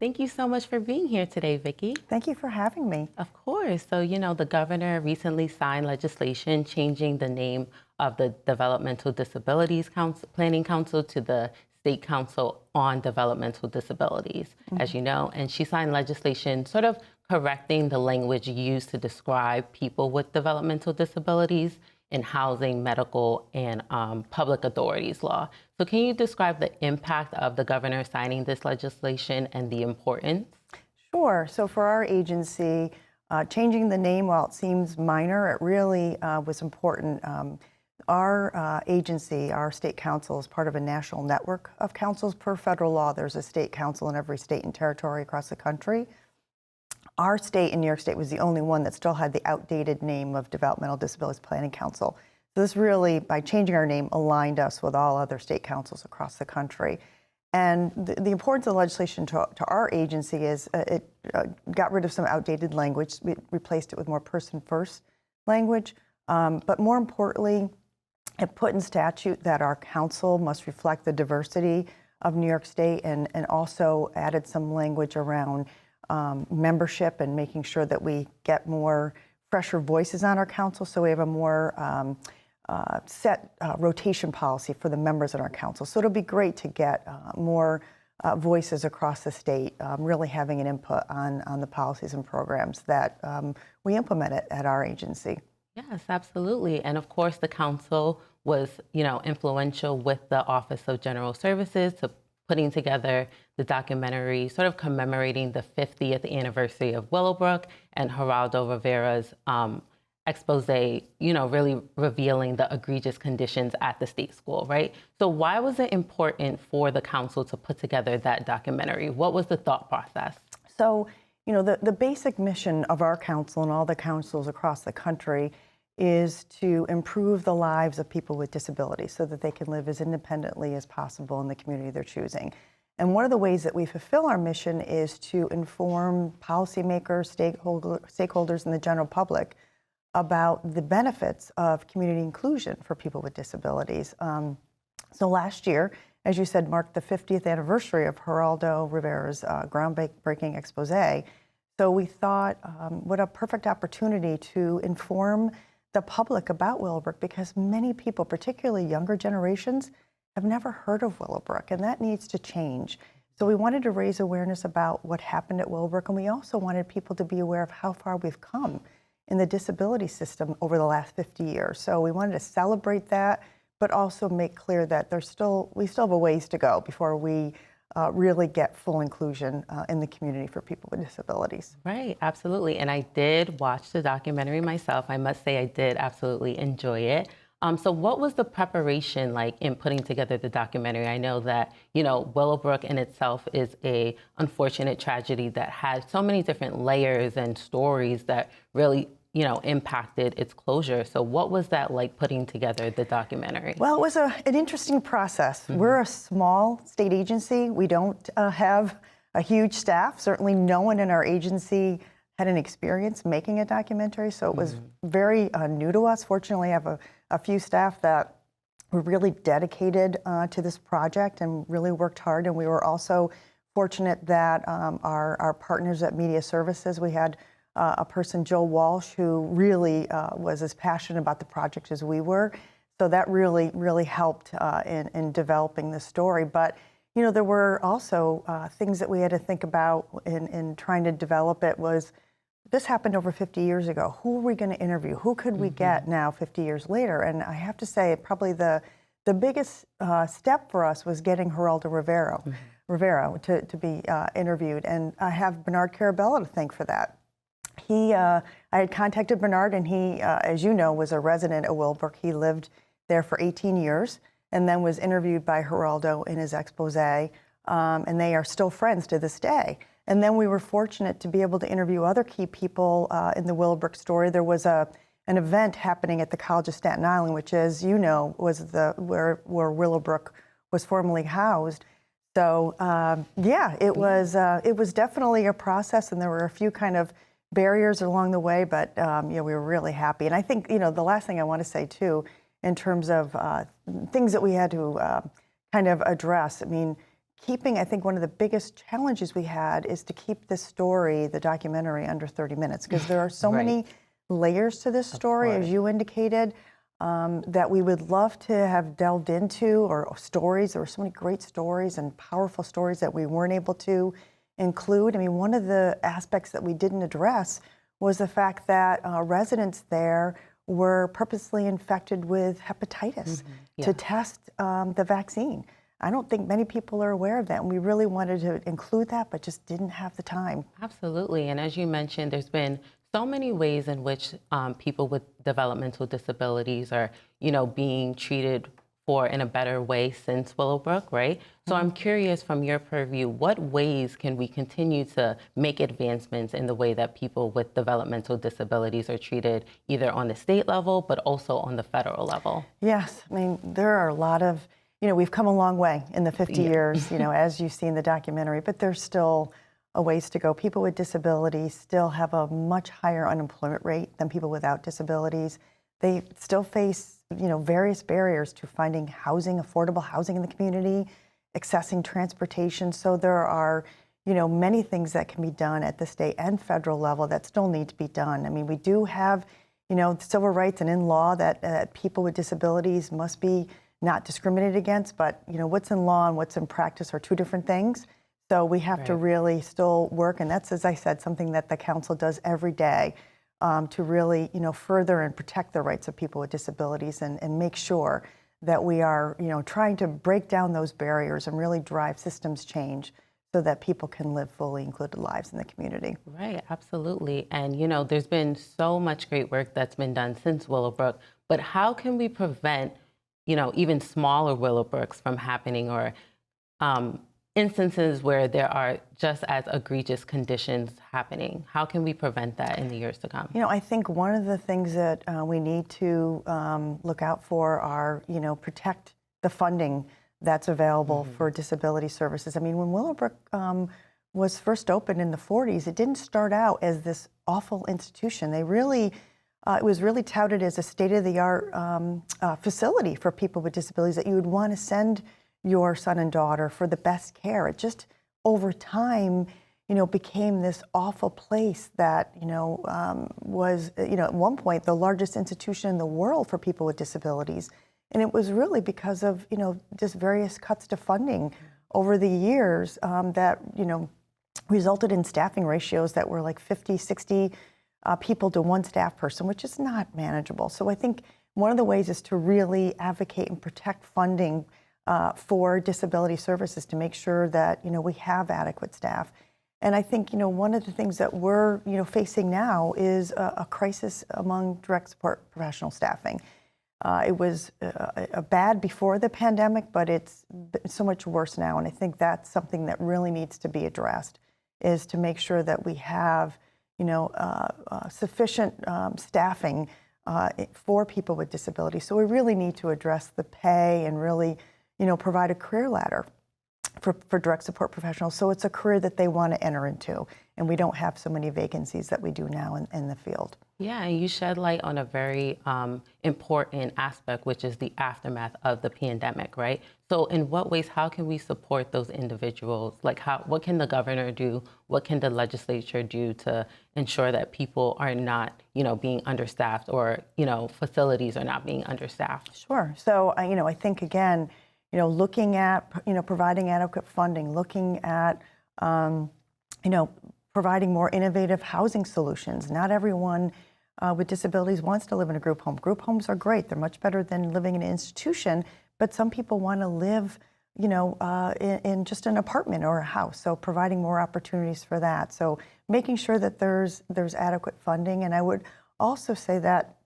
Thank you so much for being here today, Vicky. Thank you for having me. Of course. So, the governor recently signed legislation changing the name of the Developmental Disabilities Planning Council to the State Council on Developmental Disabilities, as you know. And she signed legislation sort of correcting the language used to describe people with developmental disabilities in housing, medical, and public authorities law. So can you describe the impact of the governor signing this legislation and the importance? Sure. So for our agency, changing the name, while it seems minor, it really was important. Our agency, our state council, is part of a national network of councils. Per federal law, there's a state council in every state and territory across the country. Our state in New York State was the only one that still had the outdated name of Developmental Disabilities Planning Council. So this really, by changing our name, aligned us with all other state councils across the country. And the importance of the legislation to our agency is it got rid of some outdated language. We replaced it with more person-first language. But more importantly, it put in statute that our council must reflect the diversity of New York State, and also added some language around membership and making sure that we get more fresher voices on our council, so we have a more set rotation policy for the members in our council. So it'll be great to get more voices across the state really having an input on the policies and programs that we implement at our agency. Yes, absolutely. And of course, the council was, influential with the Office of General Services to putting together the documentary sort of commemorating the 50th anniversary of Willowbrook and Geraldo Rivera's exposé, really revealing the egregious conditions at the state school, right? So why was it important for the council to put together that documentary? What was the thought process? So, the basic mission of our council and all the councils across the country is to improve the lives of people with disabilities so that they can live as independently as possible in the community they're choosing. And one of the ways that we fulfill our mission is to inform policymakers, stakeholders, and the general public about the benefits of community inclusion for people with disabilities. So last year, as you said, marked the 50th anniversary of Geraldo Rivera's groundbreaking expose. So we thought, what a perfect opportunity to inform the public about Willowbrook, because many people, particularly younger generations, have never heard of Willowbrook, and that needs to change. So we wanted to raise awareness about what happened at Willowbrook, and we also wanted people to be aware of how far we've come in the disability system over the last 50 years. So we wanted to celebrate that, but also make clear that we still have a ways to go before we really get full inclusion in the community for people with disabilities. Right, absolutely. And I did watch the documentary myself. I must say I did absolutely enjoy it. So what was the preparation like in putting together the documentary? I know that, Willowbrook in itself is a unfortunate tragedy that has so many different layers and stories that really impacted its closure. So what was that like, putting together the documentary? Well, it was an interesting process. Mm-hmm. We're a small state agency. We don't have a huge staff. Certainly no one in our agency had an experience making a documentary, so it was very new to us. Fortunately, I have a few staff that were really dedicated to this project and really worked hard, and we were also fortunate that our partners at Media Services, we had a person, Joe Walsh, who really was as passionate about the project as we were. So that really helped in developing the story. But, there were also things that we had to think about in trying to develop it. This happened over 50 years ago. Who are we going to interview? Who could we get now 50 years later? And I have to say, probably the biggest step for us was getting Geraldo Rivera to be interviewed. And I have Bernard Carabello to thank for that. I had contacted Bernard, and he, as you know, was a resident of Willowbrook. He lived there for 18 years and then was interviewed by Geraldo in his expose, and they are still friends to this day. And then we were fortunate to be able to interview other key people in the Willowbrook story. There was an event happening at the College of Staten Island, which, as you know, was where Willowbrook was formerly housed. So, it was definitely a process, and there were a few kind of barriers along the way, but we were really happy. And I think, the last thing I want to say, too, in terms of things that we had to kind of address, I mean, keeping, I think one of the biggest challenges we had is to keep this story, the documentary, under 30 minutes, because there are so Right. many layers to this story, as you indicated, that we would love to have delved into, or stories. There were so many great stories and powerful stories that we weren't able to include. I mean, one of the aspects that we didn't address was the fact that residents there were purposely infected with hepatitis to test the vaccine. I don't think many people are aware of that, and we really wanted to include that, but just didn't have the time. Absolutely. And as you mentioned, there's been so many ways in which people with developmental disabilities are, being treated for in a better way since Willowbrook, right? So I'm curious, from your purview, what ways can we continue to make advancements in the way that people with developmental disabilities are treated, either on the state level, but also on the federal level? Yes, I mean, there are a lot of, we've come a long way in the 50 years, as you see in the documentary, but there's still a ways to go. People with disabilities still have a much higher unemployment rate than people without disabilities. They still face, various barriers to finding housing, affordable housing in the community, accessing transportation. So there are, many things that can be done at the state and federal level that still need to be done. I mean, we do have, civil rights and in law that people with disabilities must be not discriminated against, but, what's in law and what's in practice are two different things. So we have to really still work, and that's, as I said, something that the council does every day, to really, further and protect the rights of people with disabilities and make sure that we are, trying to break down those barriers and really drive systems change so that people can live fully included lives in the community. Right, absolutely. And, there's been so much great work that's been done since Willowbrook, but how can we prevent, even smaller Willowbrooks from happening, or instances where there are just as egregious conditions happening? How can we prevent that in the years to come? I think one of the things that we need to look out for are, protect the funding that's available for disability services. I mean, when Willowbrook was first opened in the 40s, it didn't start out as this awful institution. They really, it was really touted as a state-of-the-art facility for people with disabilities that you would want to send your son and daughter for the best care. It just, over time, became this awful place that, was, at one point the largest institution in the world for people with disabilities. And it was really because of, just various cuts to funding over the years that, resulted in staffing ratios that were like 50, 60 people to one staff person, which is not manageable. So I think one of the ways is to really advocate and protect funding for disability services to make sure that, we have adequate staff. And I think, one of the things that we're, facing now is a crisis among direct support professional staffing. It was bad before the pandemic, but it's so much worse now. And I think that's something that really needs to be addressed, is to make sure that we have, sufficient staffing for people with disabilities. So we really need to address the pay and really, provide a career ladder for direct support professionals, so it's a career that they want to enter into, and we don't have so many vacancies that we do now in the field. Yeah, and you shed light on a very important aspect, which is the aftermath of the pandemic, right? So in what ways, how can we support those individuals? Like, what can the governor do? What can the legislature do to ensure that people are not, being understaffed, or, facilities are not being understaffed? Sure. So, I think, again, looking at, providing adequate funding, looking at, providing more innovative housing solutions. Not everyone with disabilities wants to live in a group home. Group homes are great. They're much better than living in an institution, but some people want to live, in just an apartment or a house. So providing more opportunities for that. So making sure that there's adequate funding. And I would also say that,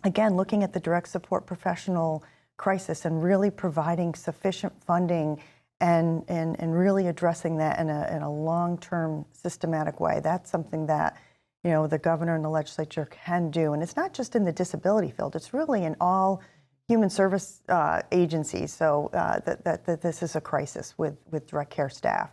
again, looking at the direct support professional crisis and really providing sufficient funding and really addressing that in a long-term systematic way. That's something that, the governor and the legislature can do. And it's not just in the disability field, it's really in all human service agencies. So that this is a crisis with direct care staff.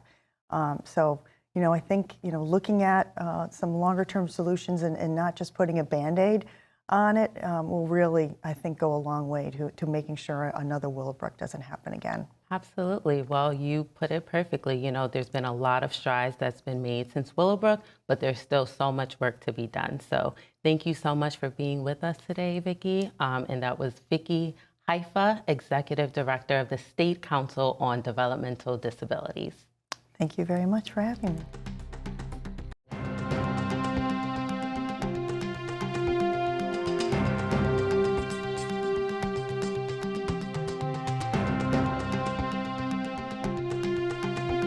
So, I think, looking at some longer-term solutions and not just putting a Band-Aid on it will really, I think, go a long way to making sure another Willowbrook doesn't happen again. Absolutely. Well, you put it perfectly. There's been a lot of strides that's been made since Willowbrook, but there's still so much work to be done. So thank you so much for being with us today, Vicky. And that was Vicky Hiffa, Executive Director of the State Council on Developmental Disabilities. Thank you very much for having me.